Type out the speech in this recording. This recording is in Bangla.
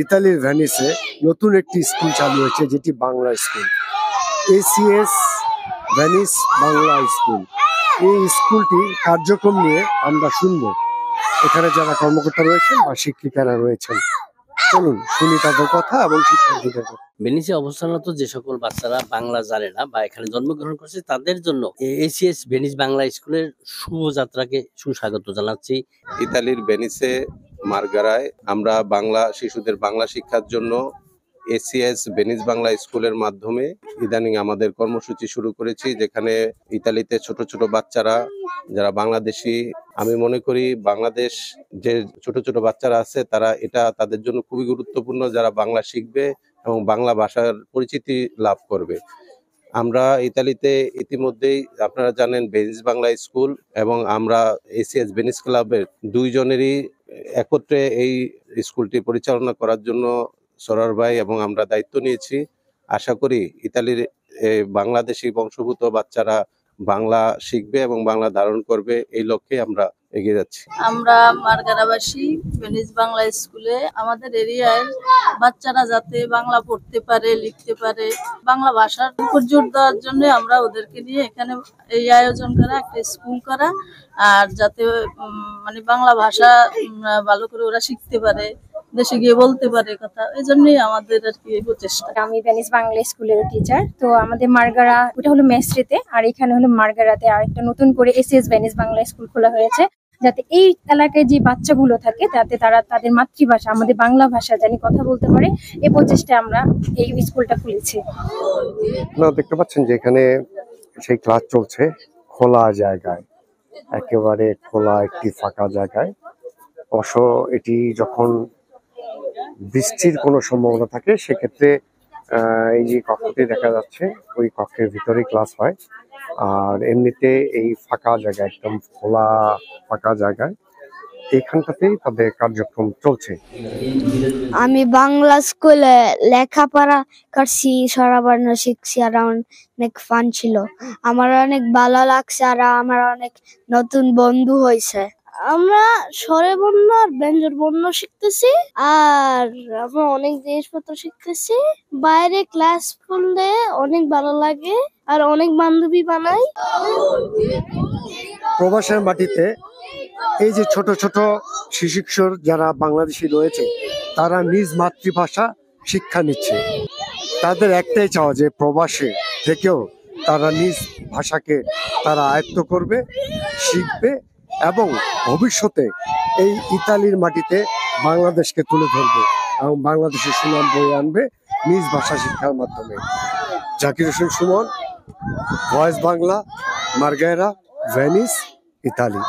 ইতালির ভেনিসে নতুন একটি স্কুল চালু হয়েছে, যেটি Bangla school, ACS Venice Bangla school. এই স্কুলটি কার্যক্রম নিয়ে আমরা শুনবো এখানে যারা কর্মকর্তা রয়েছেন বা শিক্ষিকারা রয়েছেন। চলুন শুনি তাদের কথা এবং শিক্ষার্থীদের কথা। ভেনিসে অবস্থানরত যে সকল বাচ্চারা বাংলা জানে না বা এখানে জন্মগ্রহণ করছে তাদের জন্য এসিএস ভেনিস বাংলা স্কুলের শুভযাত্রাকে সুস্বাগত জানাচ্ছি। ইতালির ভেনিসে মার্গারায় আমরা বাংলা শিশুদের বাংলা শিক্ষার জন্য এসিএস ভেনিস বাংলা স্কুলের মাধ্যমে ইদানিং আমাদের কর্মসূচি শুরু করেছি, যেখানে ইতালিতে ছোট ছোট বাচ্চারা যারা বাংলাদেশি, আমি মনে করি বাংলাদেশ যে ছোট ছোট বাচ্চারা আছে তারা এটা তাদের জন্য খুবই গুরুত্বপূর্ণ, যারা বাংলা শিখবে এবং বাংলা ভাষার পরিচিতি লাভ করবে। আমরা ইতালিতে ইতিমধ্যেই আপনারা জানেন ভেনিস বাংলা স্কুল এবং আমরা এসিএস ভেনিস ক্লাবের দুইজনেরই একত্রে এই স্কুলটি পরিচালনা করার জন্য সরার ভাই এবং আমরা দায়িত্ব নিয়েছি। আশা করি ইতালির বাংলাদেশি বংশোদ্ভূত বাচ্চারা বাংলা শিখবে এবং বাংলা ধারণ করবে, এই লক্ষ্যে আমরা এগিয়ে যাচ্ছি। আমরা মার্গারাবাসী ভেনিস বাংলা স্কুলে আমাদের এরিয়ায় বাচ্চারা যাতে বাংলা পড়তে পারে, লিখতে পারে, বাংলা ভাষার উপর জোর দেওয়ার জন্য আমরা ওদেরকে নিয়ে এখানে এই আয়োজন করা, একটা স্কুল করা, আর যাতে মানে বাংলা ভাষা ভালো করে ওরা শিখতে পারে, দেশে গিয়ে বলতে পারে কথা, এই জন্যই আমাদের আর কি প্রচেষ্টা। আমি ভেনিস বাংলা স্কুলের টিচার, তো আমাদের মার্গারা ওটা হলো মেস্ট্রিতে, আর এখানে হলো মার্গারাতে আর একটা নতুন করে এসিএস ভেনিস বাংলা স্কুল খোলা হয়েছে, যাতে এই এলাকায় যে বাচ্চাগুলো থাকে যাতে তারা তাদের মাতৃভাষা আমাদের বাংলা ভাষা জানি কথা বলতে পারে, এই প্রচেষ্টায় আমরা এই স্কুলটা খুলেছি। আপনারা দেখতে পাচ্ছেন যে এখানে সেই ক্লাস চলছে খোলা জায়গায়, একেবারে খোলা একটি ফাঁকা জায়গায়। অবশ্য এটি যখন বৃষ্টির কোনো সম্ভাবনা থাকে সেক্ষেত্রে এই যে কক্ষটি দেখা যাচ্ছে ওই কক্ষের ভিতরে ক্লাস হয়, আর এমনিতে এই ফাঁকা জায়গায়, একদম খোলা ফাঁকা জায়গায় এইখানটাতেই তাদের কার্যক্রম চলছে। আমি বাংলা স্কুলে লেখাপড়া করছি, স্বরবর্ণ শিখছি, আর অনেক ফান ছিল, আমার অনেক ভালো লাগছে, আর আমার অনেক নতুন বন্ধু হয়েছে। আমরা স্বরে বর্ণ আর ব্যঞ্জন বর্ণ শিখতেছি, আর আমরা অনেক জিনিসপত্র শিখতেছি। বাইরে ক্লাস করলে অনেক ভালো লাগে আর অনেক বান্ধবী বানাই। প্রবাসের মাটিতে এই যে ছোট ছোট শিশু কিশোর যারা বাংলাদেশি রয়েছে তারা নিজ মাতৃভাষা শিক্ষা নিচ্ছে। তাদের একটাই চাওয়া যে প্রবাসে থেকেও তারা নিজ ভাষাকে তারা আয়ত্ত করবে, শিখবে এবং ভবিষ্যতে এই ইতালির মাটিতে বাংলাদেশকে তুলে ধরবে এবং বাংলাদেশের সুনাম বয়ে আনবে নিজ ভাষা শিক্ষার মাধ্যমে। Zakir Hossain Suman, voice Bangla, Marghera, Venice, Italy.